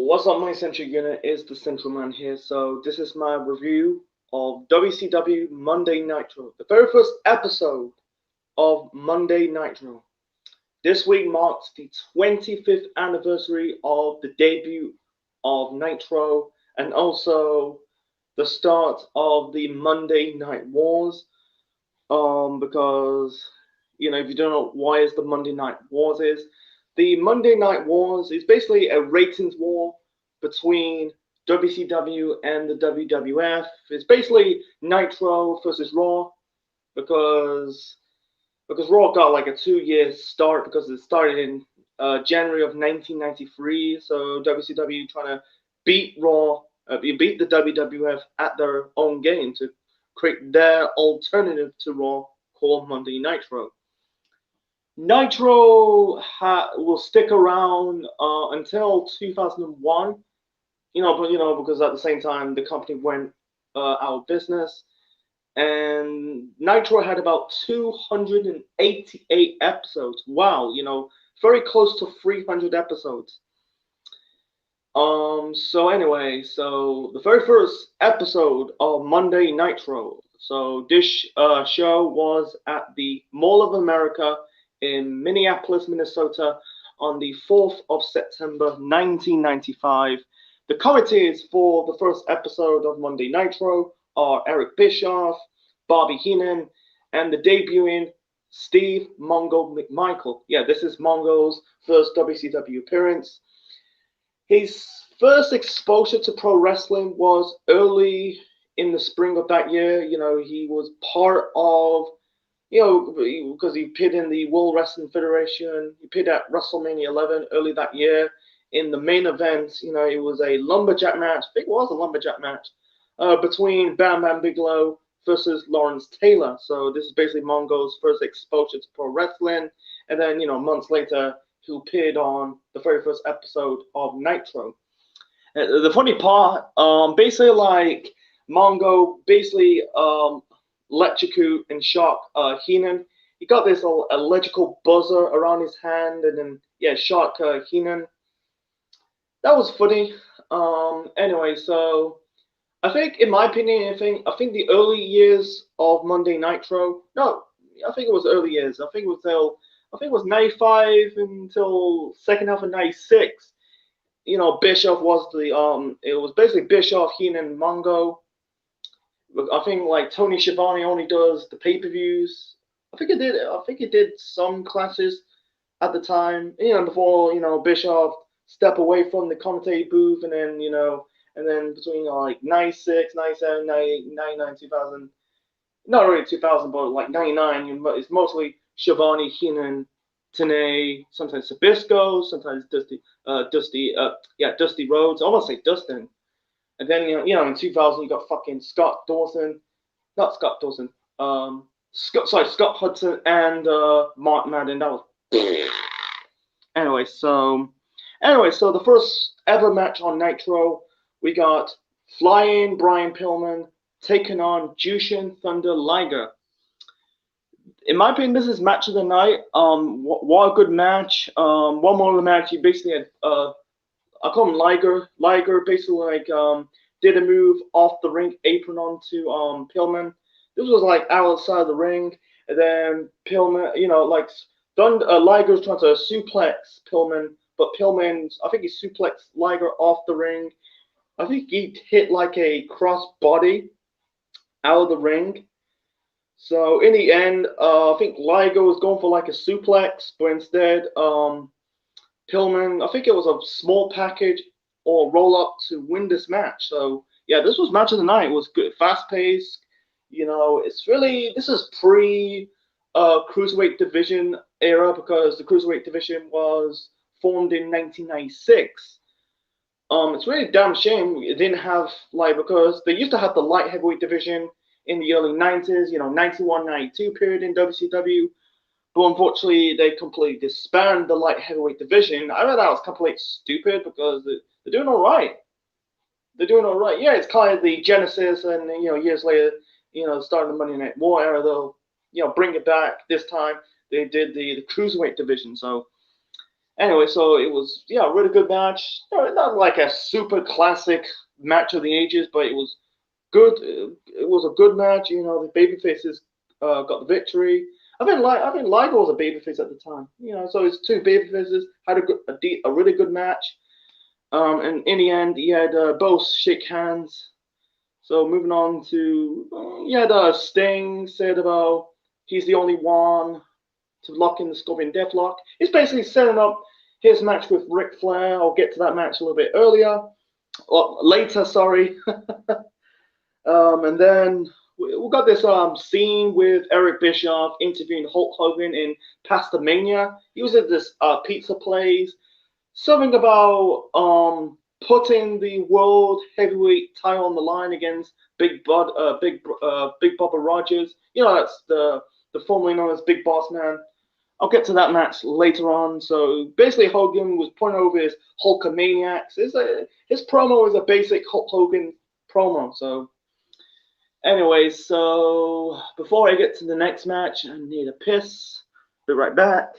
What's up, my central unit? Is the Central Man here. So this is my review of WCW Monday Nitro, the very first episode of Monday Nitro. This week marks the 25th anniversary of the debut of Nitro and also the start of the Monday Night Wars. Because if you don't know why is the Monday Night Wars is, the Monday Night Wars is basically a ratings war between WCW and the WWF. It's basically Nitro versus Raw because Raw got like a 2 year start because it started in January of 1993. So WCW trying to beat Raw, beat the WWF at their own game to create their alternative to Raw called Monday Nitro. Nitro will stick around until 2001. Because at the same time the company went out of business, and Nitro had about 288 episodes. Wow, very close to 300 episodes. So the very first episode of Monday Nitro. So this show was at the Mall of America in Minneapolis, Minnesota on the 4th of September 1995. The commentators for the first episode of Monday Nitro are Eric Bischoff, Bobby Heenan, and the debuting Steve Mongo McMichael. Yeah, this is Mongo's first WCW appearance. His first exposure to pro wrestling was early in the spring of that year. He was part of, because he appeared in the World Wrestling Federation. He appeared at WrestleMania 11 early that year. In the main event, it was a lumberjack match. I think it was a lumberjack match between Bam Bam Bigelow versus Lawrence Taylor. So this is basically Mongo's first exposure to pro wrestling. And then, months later, who appeared on the very first episode of Nitro. The funny part, basically like Mongo basically electrocute and shock Heenan. He got this electrical buzzer around his hand and then shock Heenan. That was funny. Anyway, so I think, in my opinion, I think the early years of Monday Nitro. No, I think it was early years. I think it was 95 until second half of 96. Bischoff was it was basically Bischoff, Heenan, and Mongo. I think like Tony Schiavone only does the pay-per-views. I think he did some classes at the time. Before Bischoff step away from the commentating booth, and then between like 96, 97, 98, 99, 2000. Not really 2000, but like 99. It's mostly Schiavone, Heenan, Tenay, sometimes Sabisco, sometimes Dusty Rhodes. I almost say Dustin. And then in 2000 you got fucking Scott Dawson, not Scott Dawson, Scott Hudson and Mark Madden. That was anyway. So the first ever match on Nitro, we got Flying Brian Pillman taking on Jushin Thunder Liger. In my opinion, this is match of the night. What a good match. One more of the match, he basically had, I call him Liger. Liger basically did a move off the ring apron onto Pillman. This was like outside the ring, and then Pillman, Liger was trying to suplex Pillman, but Pillman, I think he suplexed Liger off the ring. I think he hit like a cross body out of the ring. So in the end, I think Liger was going for like a suplex, but instead, Pillman, I think it was a small package or roll up to win this match. So yeah, this was match of the night. It was good, fast paced. This is pre cruiserweight division era because the cruiserweight division was formed in 1996. It's really a damn shame it didn't have because they used to have the light heavyweight division in the early 90s, 91, 92 period in WCW. But unfortunately, they completely disbanded the light heavyweight division. I thought that was completely stupid because they're doing all right. They're doing all right. Yeah, it's kind of the genesis, and years later, starting the Monday Night War era, they'll bring it back. This time they did the cruiserweight division. So Anyway, so it was a really good match. Not like a super classic match of the ages, but it was good. It was a good match. The babyfaces got the victory. I think Liger was a babyface at the time. So it's two babyfaces had a really good match. And in the end, you had both shake hands. So moving on to you had Sting said about he's the only one to lock in the Scorpion Deathlock. He's basically setting up his match with Ric Flair. I'll get to that match a little bit earlier, or later, sorry. And then we got this scene with Eric Bischoff interviewing Hulk Hogan in Pastamania. He was at this pizza place. Something about putting the world heavyweight title on the line against Big Bubba Rogers. That's the formerly known as Big Boss Man. I'll get to that match later on. So basically, Hogan was pointing over his Hulkamaniacs. His promo is a basic Hulk Hogan promo. So, anyways, so before I get to the next match, I need a piss. Be right back.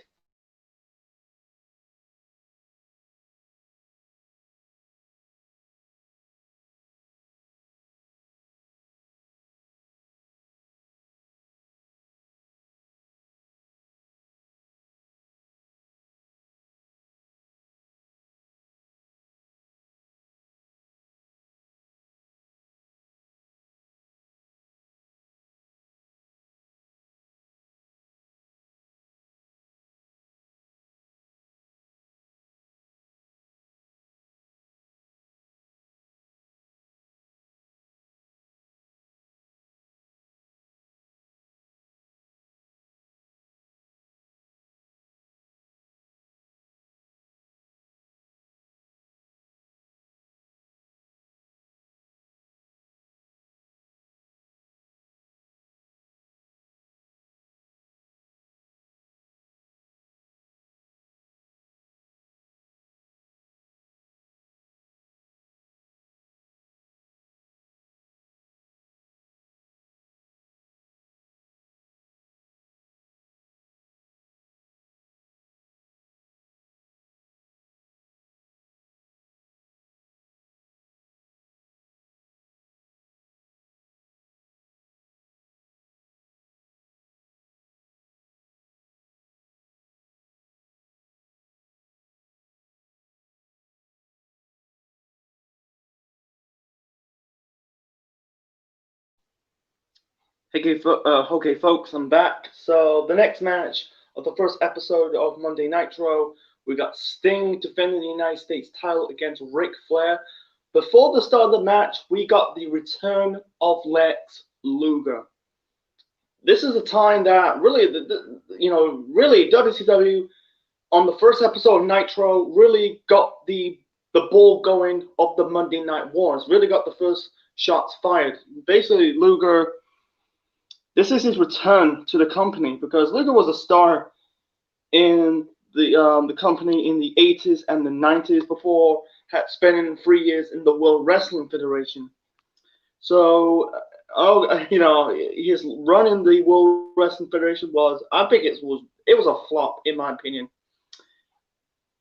Okay, folks, I'm back. So the next match of the first episode of Monday Nitro, we got Sting defending the United States title against Ric Flair. Before the start of the match, we got the return of Lex Luger. This is a time that really, really WCW on the first episode of Nitro really got the ball going of the Monday Night Wars. Really got the first shots fired. Basically, Luger. This is his return to the company because Luger was a star in the company in the 80s and the 90s before spending 3 years in the World Wrestling Federation. So, his run in the World Wrestling Federation I think it was a flop in my opinion.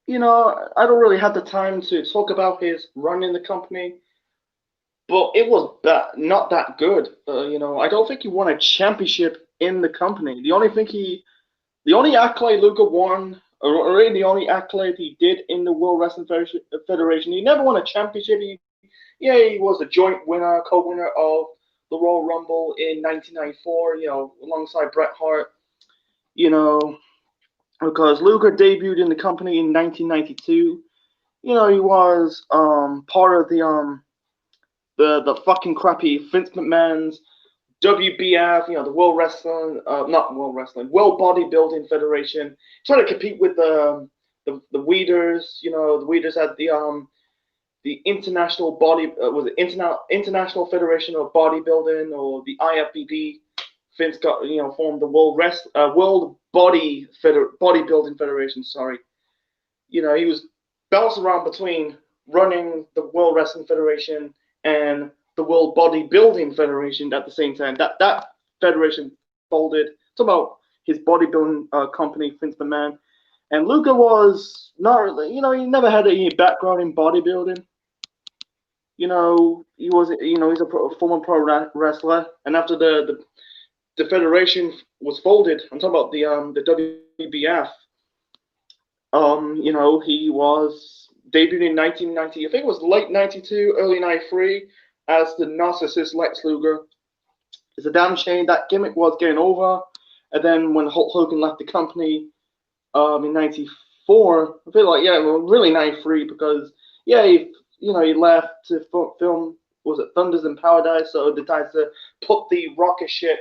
I don't really have the time to talk about his run in the company, but it was not that good. I don't think he won a championship in the company. The only accolade Luger won, or really the only accolade he did in the World Wrestling Federation, he never won a championship. He was a joint winner, co-winner of the Royal Rumble in 1994. Alongside Bret Hart. Because Luger debuted in the company in 1992. He was part of the fucking crappy Vince McMahon's WBF, the World Wrestling, not World Wrestling, World Bodybuilding Federation, trying to compete with the Weeders. The Weeders had the International International Federation of Bodybuilding, or the IFBB. Vince got formed the World Bodybuilding Federation. Sorry, he was bounced around between running the World Wrestling Federation and the World Bodybuilding Federation at the same time. That federation folded. It's about his bodybuilding company, Vince McMahon, And Luger was not really, he never had any background in bodybuilding. He was, he's a former pro wrestler. And after the federation was folded, I'm talking about the WBF. He was debuted in 1990. I think it was late '92, early '93, as the narcissist Lex Luger. It's a damn shame that gimmick was getting over. And then when Hulk Hogan left the company in '94, I feel like, really '93, because he left to film, was it Thunders in Paradise? So they decided to put the rocket ship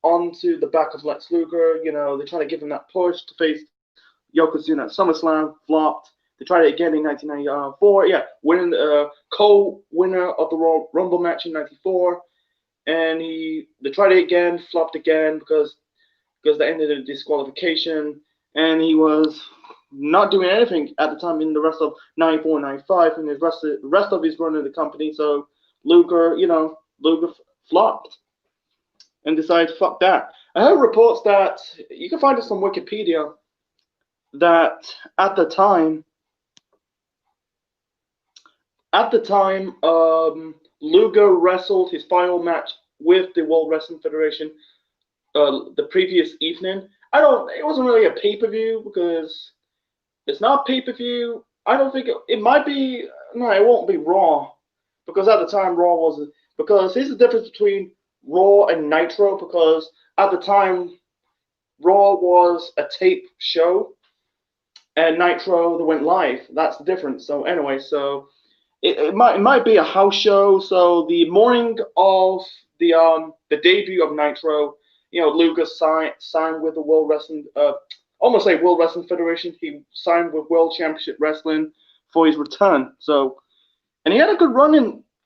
onto the back of Lex Luger. They're trying to give him that push to face Yokozuna at SummerSlam, flopped. They tried it again in 1994. Winning co-winner of the Royal Rumble match in '94, and they tried it again, flopped again because they ended in disqualification, and he was not doing anything at the time in the rest of '94 and '95 and the rest of his run in the company. So Luger flopped and decided, fuck that. I heard reports that you can find this on Wikipedia that at the time, Luger wrestled his final match with the World Wrestling Federation the previous evening. It wasn't really a pay-per-view because it's not pay-per-view. I don't think it might be. No, it won't be Raw, because at the time Raw wasn't. Because here's the difference between Raw and Nitro. Because at the time Raw was a tape show, and Nitro they went live. That's the difference. So anyway, so it might be a house show. So the morning of the debut of Nitro, Luger signed with the World Wrestling, almost like World Wrestling Federation. He signed with World Championship Wrestling for his return. So, and he had a good run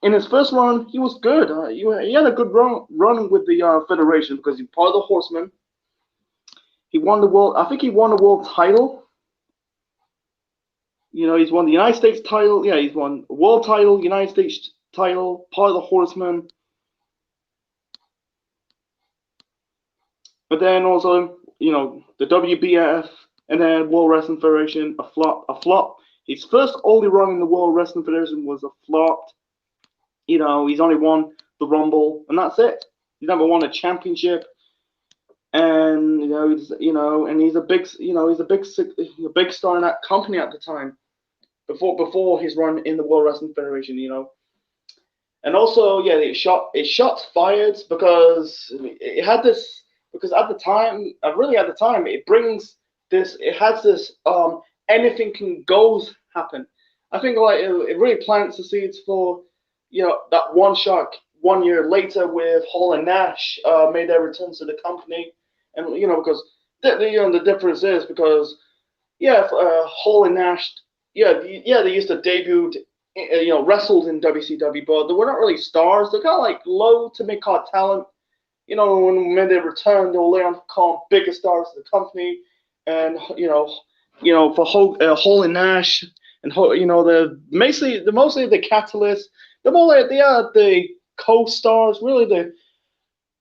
in his first run. He was good. He had a good run with the Federation because he's part of the Horsemen. He won the world. I think he won the world title. He's won the United States title. Yeah, he's won world title, United States title, part of the Horsemen. But then also, the WBF and then World Wrestling Federation, a flop. His first only run in the World Wrestling Federation was a flop. He's only won the Rumble, and that's it. He's never won a championship. And and he's a big star in that company at the time, before his run in the World Wrestling Federation. And also, shots fired because it had this. Because at the time, it brings this. It has this anything can goes happen. I think it really plants the seeds for that one shot 1 year later with Hall and Nash made their returns to the company, and because the difference is because Hall and Nash they used to debut wrestled in WCW, but they were not really stars. They're kind of like low to mid card talent. When they return, they'll later on become bigger stars of the company, and for Hall and Nash, and the mostly the catalyst. They are the co-stars. Really,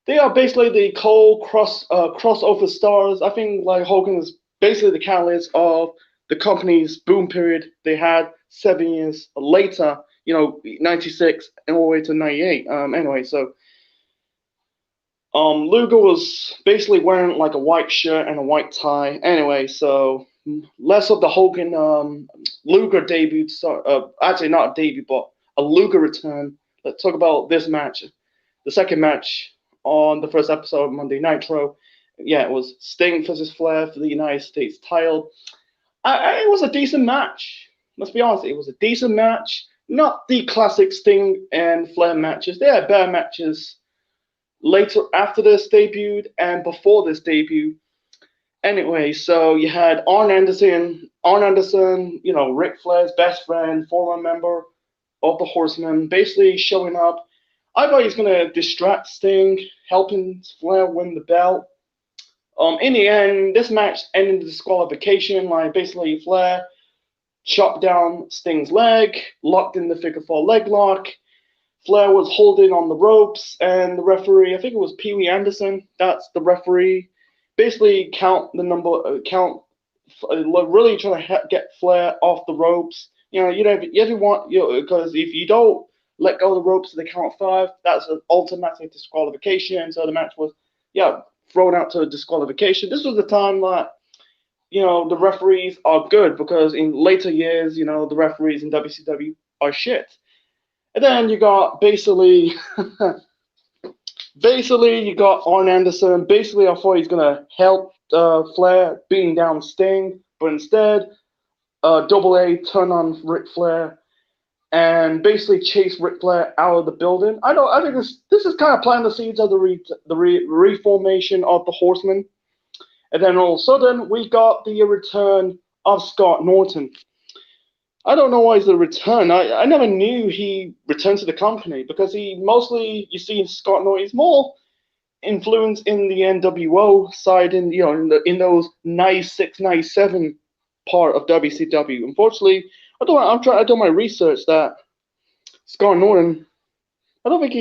they are basically the crossover stars. I think like Hogan is basically the catalyst of the company's boom period. They had 7 years later, '96 and all the way to '98. Anyway, so. Luger was basically wearing like a white shirt and a white tie. Anyway, so less of the Hogan Luger debut. Actually, not a debut, but a Luger return. Let's talk about this match, the second match on the first episode of Monday Nitro. It was Sting versus Flair for the United States title. It was a decent match. Let's be honest, it was a decent match. Not the classic Sting and Flair matches. They had bad matches later after this debuted and before this debut. Anyway, so you had Arn Anderson, Ric Flair's best friend, former member of the Horsemen, basically showing up. I thought he was going to distract Sting, helping Flair win the belt. In the end, this match ended in disqualification. Like basically, Flair chopped down Sting's leg, locked in the figure four leg lock. Flair was holding on the ropes, and the referee, I think it was Pee Wee Anderson, that's the referee, basically count really trying to get Flair off the ropes. You ever want, because if you don't let go of the ropes to the count of 5, that's an automatic disqualification. So the match was, thrown out to a disqualification. This was the time that, the referees are good, because in later years, the referees in WCW are shit. And then you got basically, you got Arn Anderson. Basically, I thought he's gonna help Flair beating down Sting, but instead, Double A turned on Ric Flair and basically chased Ric Flair out of the building. I think this is kind of planting the seeds of the reformation of the Horsemen. And then all of a sudden, we got the return of Scott Norton. I don't know why he's a return. I never knew he returned to the company, because he mostly, you see, Scott Norton, he's more influence in the NWO side, in those 96, 97 part of WCW. Unfortunately, I'm trying to do my research that Scott Norton, I don't think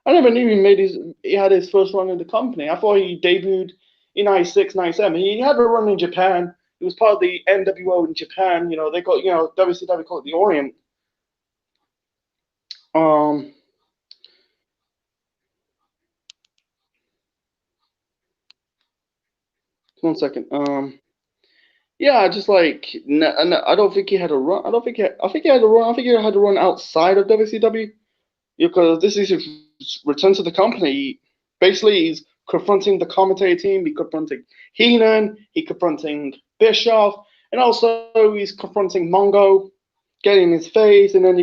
I never knew he had his first run in the company. I thought he debuted in 96, 97. He had a run in Japan. He was part of the NWO in Japan. They call WCW call it the Orient. One second. Yeah, just like I don't think he had a run. I think he had a run. I think he had a run outside of WCW, because this is his return to the company. Basically, he's confronting the commentary team. He's confronting Heenan. He's confronting Bischoff, and also he's confronting Mongo, getting in his face. And then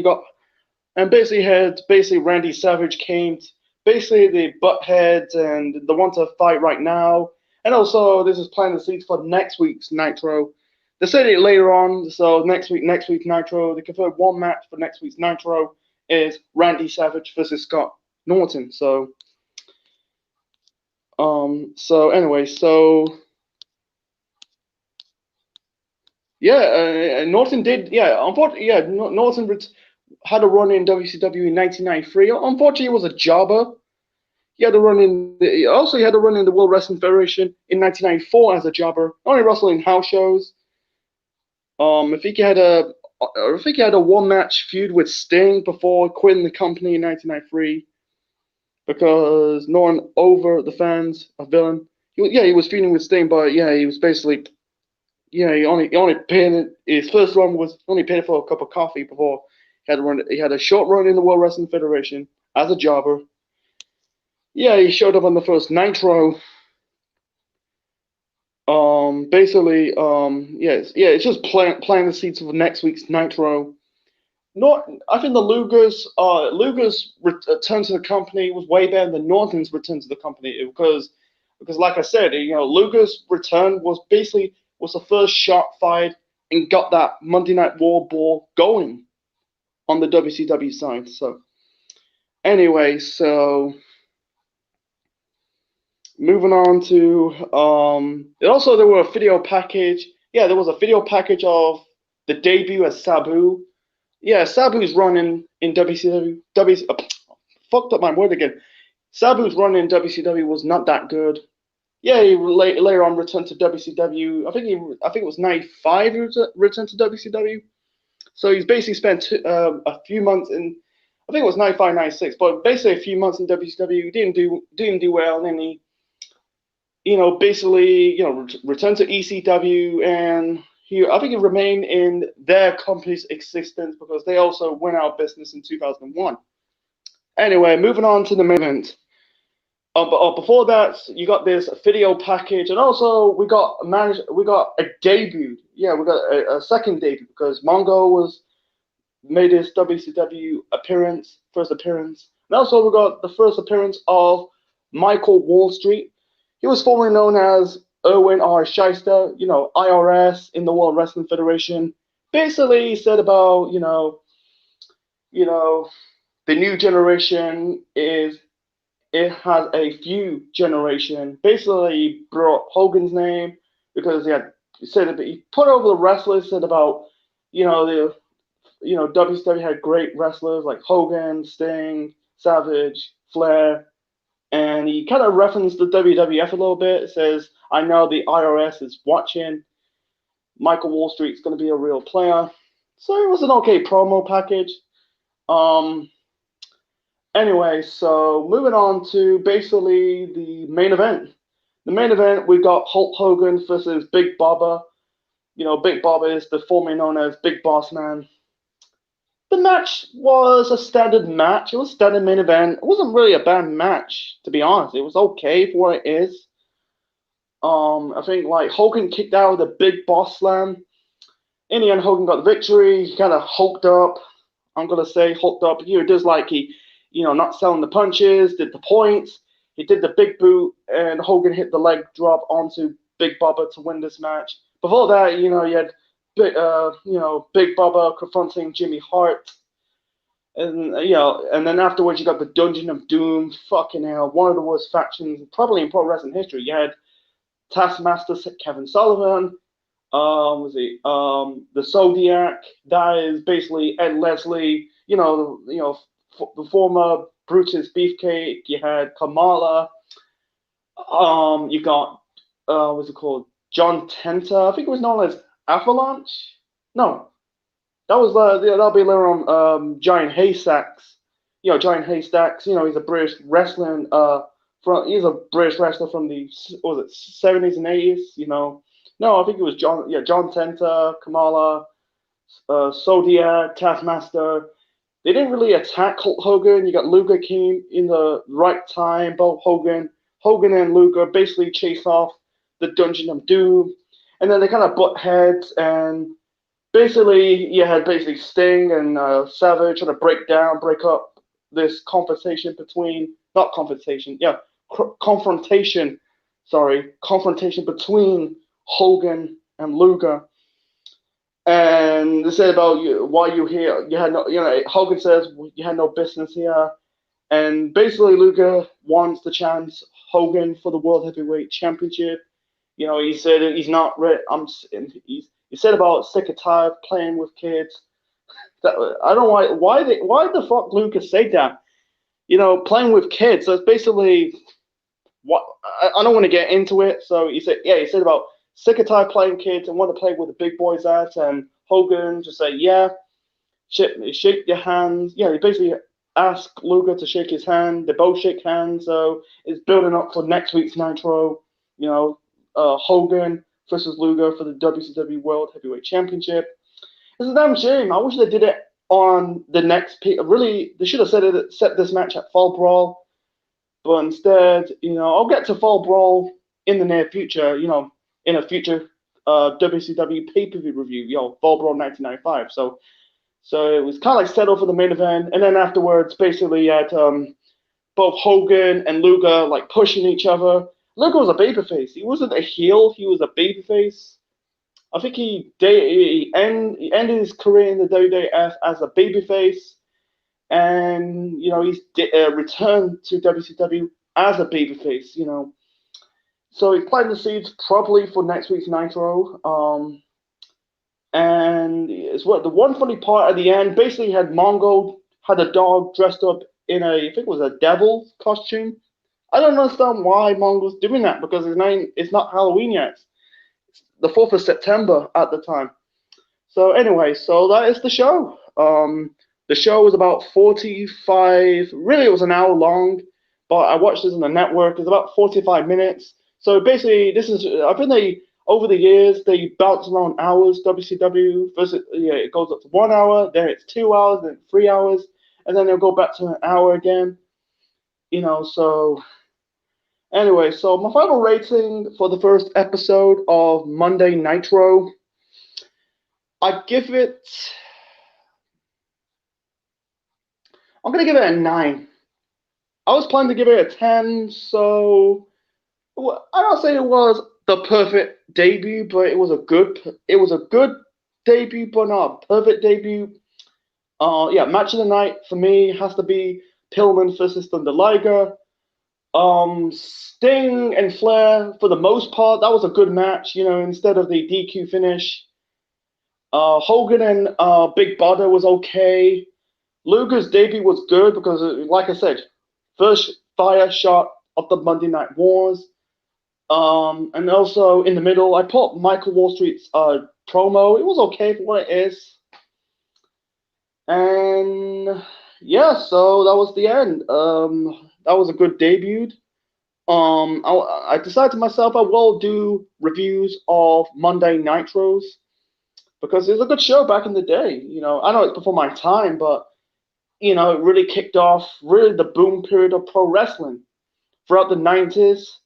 basically Randy Savage came. Basically, they butt heads and they want to fight right now. And also, this is planting the seeds for next week's Nitro. They said it later on, so next week's Nitro, they confirmed one match for next week's Nitro is Randy Savage versus Scott Norton. So anyway, Norton did, unfortunately, Norton had a run in WCW in 1993. Unfortunately, he was a jobber. He had a run in the World Wrestling Federation in 1994 as a jobber. Only wrestled in house shows. I think he had a one-match feud with Sting before quitting the company in 1993, because Norton over the fans, a villain. He was feuding with Sting, but he was basically, he only paid, his first run was only paid for a cup of coffee before he had a short run in the World Wrestling Federation as a jobber. He showed up on the first Nitro. It's just planting the seeds for next week's Nitro. I think the Luger's return to the company was way better than Norton's return to the company, because like I said, Luger's return was the first shot fired and got that Monday Night War ball going on the WCW side. So anyway, moving on to also there were a video package. There was a video package of the debut of Sabu. Sabu's run in WCW. Fucked up my word again. Sabu's run in WCW was not that good. He later on returned to WCW. I think it was 95 he returned to WCW. So he's basically spent a few months in, I think it was 95, 96, but basically a few months in WCW. Didn't do well, and then he returned to ECW, and I think he remained in their company's existence because they also went out of business in 2001. Anyway, moving on to the main event. But before that, you got this video package, and also we got a debut. We got a second debut, because Mongo made his WCW first appearance, and also we got the first appearance of Michael Wall Street. He was formerly known as Erwin R. Shyster, IRS in the World Wrestling Federation. Basically, he said about the new generation it has a few generation. Basically, he brought Hogan's name because he put over the wrestlers. Said about WCW had great wrestlers like Hogan, Sting, Savage, Flair, and he kind of referenced the WWF a little bit. It says, "I know the IRS is watching." Michael Wall Street's going to be a real player. So it was an okay promo package. Anyway, so moving on to basically the main event. The main event, we got Hulk Hogan versus Big Bubba. You know, Big Bubba is the formerly known as Big Boss Man. The match was a standard match. It was a standard main event. It wasn't really a bad match, to be honest. It was okay for what it is. I think like Hogan kicked out with a big boss slam. In the end, Hogan got the victory. He kind of hulked up. I'm gonna say hulked up. He does like he, not selling the punches, did the points. He did the big boot, and Hogan hit the leg drop onto Big Bubba to win this match. Before that, you had Big Bubba confronting Jimmy Hart, and and then afterwards you got the Dungeon of Doom. Fucking hell, one of the worst factions probably in pro wrestling history. You had Taskmaster Kevin Sullivan. The Zodiac? That is basically Ed Leslie. The former Brutus Beefcake. You had Kamala. You got what's it called? John Tenta. I think it was known as Avalanche. No, that'll be later on. Giant Haystacks. Giant Haystacks. He's a British wrestling. He's a British wrestler from the 70s and 80s. No, I think it was John Tenta, Kamala, Zodiac, Taskmaster. They didn't really attack Hulk Hogan. You got Luger came in the right time. Both Hogan and Luger basically chase off the Dungeon of Doom, and then they kind of butt heads, and basically you had Sting and Savage trying to break up this confrontation between between Hogan and Luger. And they said about why you here. You had no, Hogan says you had no business here, and basically Luger wants to chance Hogan for the World Heavyweight Championship. He said he's not ready. He said about sick and tired playing with kids. I don't know why the fuck Luger said that. Playing with kids. That's basically what I don't want to get into it. So he said about sick and tired playing kids and want to play with the big boys at, and Hogan just say, yeah, shake your hands. He basically asked Luger to shake his hand. They both shake hands, so it's building up for next week's Nitro. Hogan versus Luger for the WCW World Heavyweight Championship. It's a damn shame. I wish they did it on the next. Really, they should have set this match at Fall Brawl, but instead, I'll get to Fall Brawl in the near future. In a future WCW pay-per-view review, Fall Brawl 1995. So it was kind of like set up for the main event, and then afterwards, basically, you had both Hogan and Luger like pushing each other. Luger was a babyface. He wasn't a heel. He was a babyface. I think he ended his career in the WWF as a babyface, and he's returned to WCW as a babyface. So he's planting the seeds properly for next week's Nitro. And it's the one funny part at the end. Basically, had Mongo had a dog dressed up in I think it was a devil costume. I don't understand why Mongo's doing that, because it's not Halloween yet. It's the 4th of September at the time. So anyway, so that is the show. The show was about 45. Really, it was an hour long, but I watched this on the network. It's about 45 minutes. So basically, I think over the years, they bounce around hours, WCW. First, it goes up to 1 hour, then it's 2 hours, then 3 hours, and then they'll go back to an hour again. So anyway, so my final rating for the first episode of Monday Nitro, I'm going to give it a 9. I was planning to give it a 10, so I don't say it was the perfect debut, but it was a good debut, but not a perfect debut. Match of the night for me has to be Pillman versus Thunder Liger. Sting and Flair, for the most part, that was a good match, instead of the DQ finish. Hogan and Big Bubba was okay. Luger's debut was good because, like I said, first fire shot of the Monday Night Wars. And also in the middle, I put Michael Wall Street's promo. It was okay for what it is. And yeah, so that was the end. That was a good debut. I decided to myself I will do reviews of Monday Nitros because it was a good show back in the day. I know it's before my time, but it really kicked off really the boom period of pro wrestling throughout the 90s.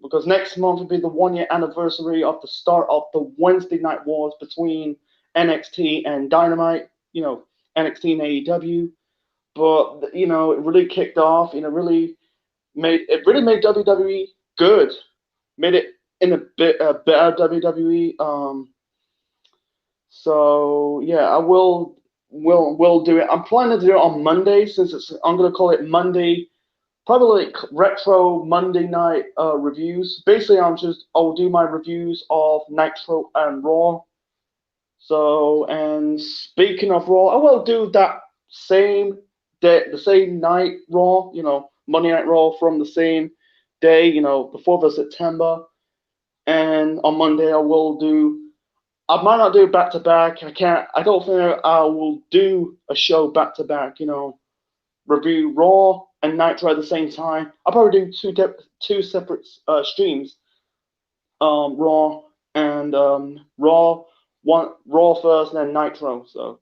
Because next month will be the 1 year anniversary of the start of the Wednesday night wars between NXT and Dynamite. NXT and AEW. But it really kicked off. Really made WWE good. Made it in a bit better WWE. So yeah, I will do it. I'm planning to do it on Monday since I'm gonna call it Monday, probably like retro Monday night reviews. Basically, I'll do my reviews of Nitro and Raw. So, and speaking of Raw, I will do that same day, the same night Raw. Monday Night Raw from the same day. The 4th of September. And on Monday, I might not do it back to back. I don't think I will do a show back to back, review Raw and Nitro at the same time. I'll probably do two separate streams, Raw and Raw first and then Nitro. So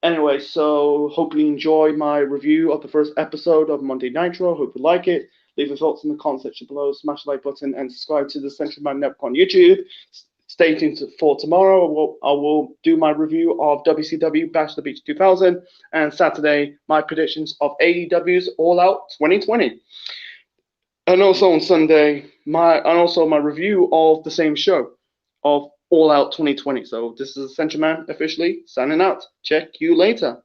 anyway, so hope you enjoy my review of the first episode of Monday Nitro. Hope you like it. Leave your thoughts in the comment section below. Smash the like button and subscribe to the Central Man Network on YouTube. Stay tuned for tomorrow. I will do my review of WCW Bash the Beach 2000 and Saturday my predictions of AEW's All Out 2020. And also on Sunday my review of the same show of All Out 2020. So this is Central Man officially signing out. Check you later.